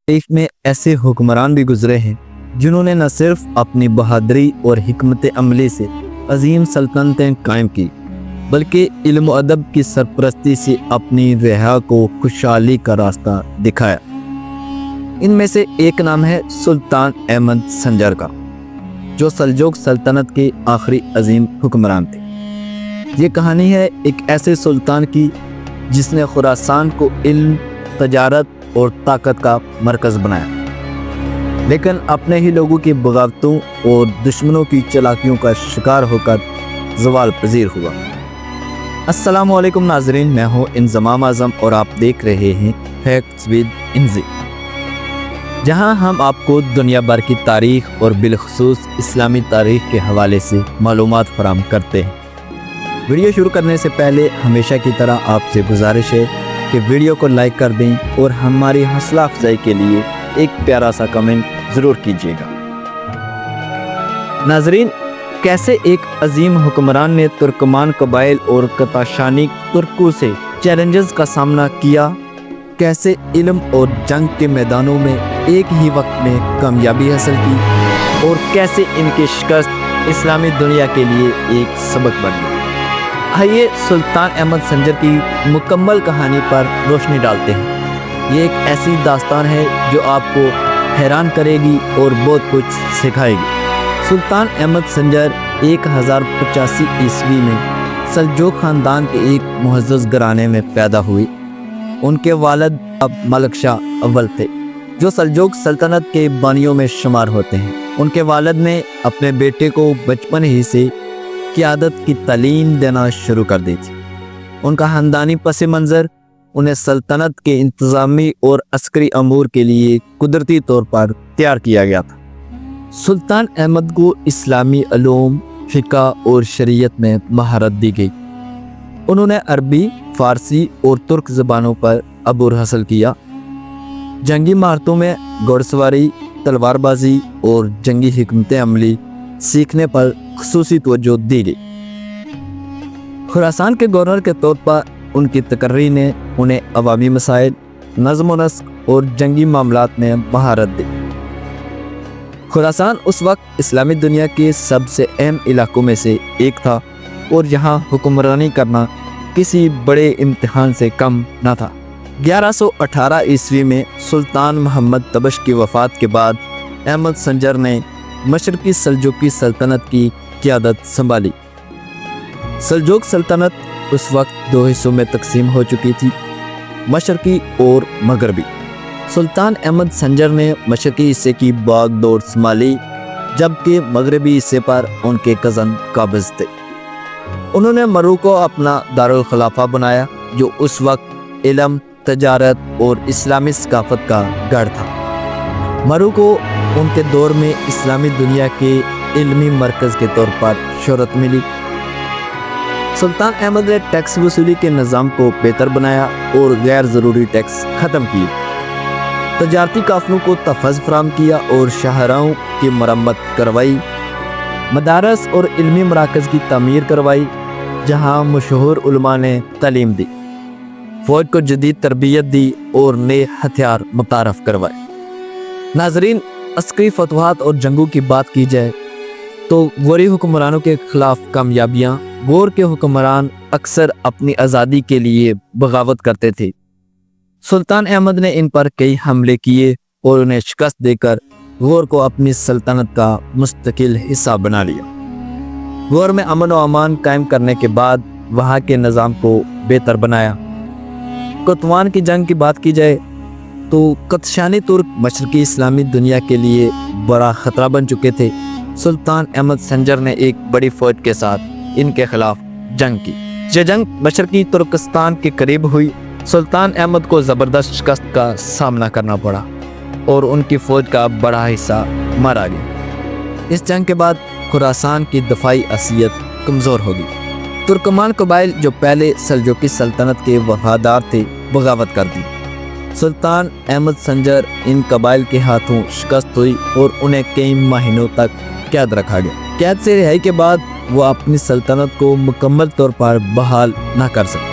تاریخ میں ایسے حکمران بھی گزرے ہیں جنہوں نے نہ صرف اپنی بہادری اور حکمت عملی سے عظیم سلطنتیں قائم کی بلکہ علم و ادب کی سرپرستی سے اپنی رہا کو خوشحالی کا راستہ دکھایا۔ ان میں سے ایک نام ہے سلطان احمد سنجر کا، جو سلجوق سلطنت کے آخری عظیم حکمران تھے۔ یہ کہانی ہے ایک ایسے سلطان کی جس نے خراسان کو علم، تجارت اور طاقت کا مرکز بنایا، لیکن اپنے ہی لوگوں کی بغاوتوں اور دشمنوں کی چالاکیوں کا شکار ہو کر زوال پذیر ہوا۔ السلام علیکم ناظرین، میں ہوں انضمام اعظم اور آپ دیکھ رہے ہیں فیکٹس ود انزی، جہاں ہم آپ کو دنیا بھر کی تاریخ اور بالخصوص اسلامی تاریخ کے حوالے سے معلومات فراہم کرتے ہیں۔ ویڈیو شروع کرنے سے پہلے ہمیشہ کی طرح آپ سے گزارش ہے کہ ویڈیو کو لائک کر دیں اور ہماری حوصلہ افزائی کے لیے ایک پیارا سا کمنٹ ضرور کیجیے گا۔ ناظرین، کیسے ایک عظیم حکمران نے ترکمان قبائل اور کتاشانی ترکوں سے چیلنجز کا سامنا کیا، کیسے علم اور جنگ کے میدانوں میں ایک ہی وقت میں کامیابی حاصل کی، اور کیسے ان کی شکست اسلامی دنیا کے لیے ایک سبق بن گئی۔ آئیے سلطان احمد سنجر کی مکمل کہانی پر روشنی ڈالتے ہیں۔ یہ ایک ایسی داستان ہے جو آپ کو حیران کرے گی اور بہت کچھ سکھائے گی۔ سلطان احمد سنجر 1085 عیسوی میں سلجوق خاندان کے ایک معزز گھرانے میں پیدا ہوئے۔ ان کے والد اب ملک شاہ اول تھے، جو سلجوق سلطنت کے بانیوں میں شمار ہوتے ہیں۔ ان کے والد نے اپنے بیٹے کو بچپن ہی سے قیادت کی تعلیم دینا شروع کر دی تھی۔ ان کا خاندانی پس منظر انہیں سلطنت کے انتظامی اور عسکری امور کے لیے قدرتی طور پر تیار کیا گیا تھا۔ سلطان احمد کو اسلامی علوم، فقہ اور شریعت میں مہارت دی گئی۔ انہوں نے عربی، فارسی اور ترک زبانوں پر عبور حاصل کیا۔ جنگی مہارتوں میں گھوڑ سواری، تلوار بازی اور جنگی حکمت عملی سیکھنے پر خصوصی توجہ دی گئی۔ خراسان کے گورنر کے طور پر ان کی تقرری نے انہیں عوامی مسائل، نظم و نسق اور جنگی معاملات میں مہارت دی۔ خراسان اس وقت اسلامی دنیا کے سب سے اہم علاقوں میں سے ایک تھا اور یہاں حکمرانی کرنا کسی بڑے امتحان سے کم نہ تھا۔ 1118 عیسوی میں سلطان محمد تبش کی وفات کے بعد احمد سنجر نے مشرقی سلجوقی سلطنت کی قیادت سنبھالی۔ سلجوق سلطنت اس وقت دو حصوں میں تقسیم ہو چکی تھی، مشرقی اور مغربی۔ سلطان احمد سنجر نے مشرقی حصے کی باغ دوڑ سنبھالی، جبکہ مغربی حصے پر ان کے کزن قابض تھے۔ انہوں نے مرو کو اپنا دارالخلافہ بنایا، جو اس وقت علم، تجارت اور اسلامی ثقافت کا گڑھ تھا۔ مرو کو ان کے دور میں اسلامی دنیا کے علمی مرکز کے طور پر شہرت ملی۔ سلطان احمد نے ٹیکس وصولی کے نظام کو بہتر بنایا اور غیر ضروری ٹیکس ختم کیے، تجارتی قافلوں کو تحفظ فراہم کیا اور شاہراہوں کی مرمت کروائی، مدارس اور علمی مراکز کی تعمیر کروائی جہاں مشہور علماء نے تعلیم دی، فوج کو جدید تربیت دی اور نئے ہتھیار متعارف کروائے۔ ناظرین، عسکری فتوحات اور جنگوں کی بات کی جائے تو غوری حکمرانوں کے خلاف کامیابیاں، غور کے حکمران اکثر اپنی آزادی کے لیے بغاوت کرتے تھے۔ سلطان احمد نے ان پر کئی حملے کیے اور انہیں شکست دے کر غور کو اپنی سلطنت کا مستقل حصہ بنا لیا۔ غور میں امن و امان قائم کرنے کے بعد وہاں کے نظام کو بہتر بنایا۔ کتوان کی جنگ کی بات کی جائے تو کتشانی ترک مشرقی اسلامی دنیا کے لیے بڑا خطرہ بن چکے تھے۔ سلطان احمد سنجر نے ایک بڑی فوج کے ساتھ ان کے خلاف جنگ کی۔ یہ جنگ مشرقی ترکستان کے قریب ہوئی۔ سلطان احمد کو زبردست شکست کا سامنا کرنا پڑا اور ان کی فوج کا بڑا حصہ مارا گیا۔ اس جنگ کے بعد خراسان کی دفاعی حیثیت کمزور ہو گئی۔ ترکمان قبائل جو پہلے سلجوقی سلطنت کے وفادار تھے، بغاوت کر دی۔ سلطان احمد سنجر ان قبائل کے ہاتھوں شکست ہوئی اور انہیں کئی مہینوں تک قید رکھا گیا۔ قید سے رہائی کے بعد وہ اپنی سلطنت کو مکمل طور پر بحال نہ کر سکے۔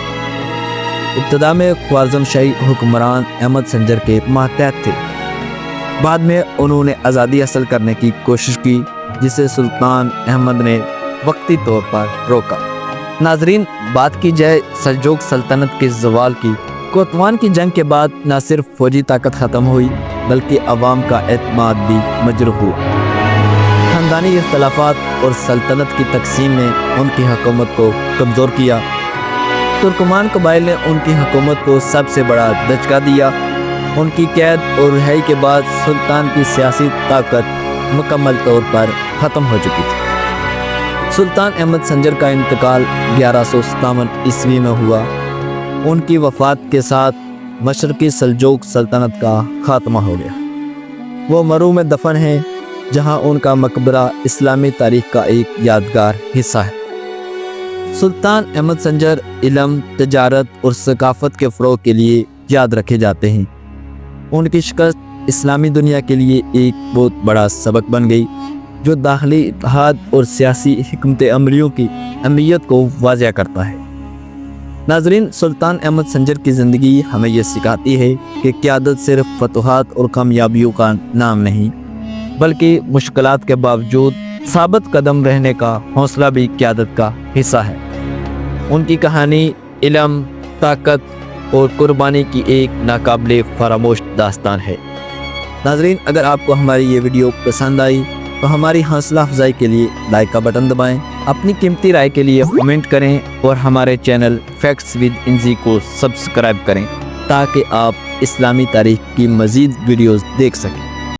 ابتدا میں خوارزم شاہی حکمران احمد سنجر کے ماتحت تھے، بعد میں انہوں نے آزادی حاصل کرنے کی کوشش کی جسے سلطان احمد نے وقتی طور پر روکا۔ ناظرین، بات کی جائے سلجوق سلطنت کے زوال کی، کوتوان کی جنگ کے بعد نہ صرف فوجی طاقت ختم ہوئی بلکہ عوام کا اعتماد بھی مجروح ہوا۔ خاندانی اختلافات اور سلطنت کی تقسیم نے ان کی حکومت کو کمزور کیا۔ ترکمان قبائل نے ان کی حکومت کو سب سے بڑا دھچکا دیا۔ ان کی قید اور رہائی کے بعد سلطان کی سیاسی طاقت مکمل طور پر ختم ہو چکی تھی۔ سلطان احمد سنجر کا انتقال 1157 عیسوی میں ہوا۔ ان کی وفات کے ساتھ مشرقی سلجوق سلطنت کا خاتمہ ہو گیا۔ وہ مرو میں دفن ہیں جہاں ان کا مقبرہ اسلامی تاریخ کا ایک یادگار حصہ ہے۔ سلطان احمد سنجر علم، تجارت اور ثقافت کے فروغ کے لیے یاد رکھے جاتے ہیں۔ ان کی شکست اسلامی دنیا کے لیے ایک بہت بڑا سبق بن گئی جو داخلی اتحاد اور سیاسی حکمت عملیوں کی اہمیت کو واضح کرتا ہے۔ ناظرین، سلطان احمد سنجر کی زندگی ہمیں یہ سکھاتی ہے کہ قیادت صرف فتوحات اور کامیابیوں کا نام نہیں بلکہ مشکلات کے باوجود ثابت قدم رہنے کا حوصلہ بھی قیادت کا حصہ ہے۔ ان کی کہانی علم، طاقت اور قربانی کی ایک ناقابل فراموش داستان ہے۔ ناظرین، اگر آپ کو ہماری یہ ویڈیو پسند آئی تو ہماری حوصلہ افزائی کے لیے لائک کا بٹن دبائیں، اپنی قیمتی رائے کے لیے کمنٹ کریں اور ہمارے چینل فیکٹس ود انزی کو سبسکرائب کریں تاکہ آپ اسلامی تاریخ کی مزید ویڈیوز دیکھ سکیں۔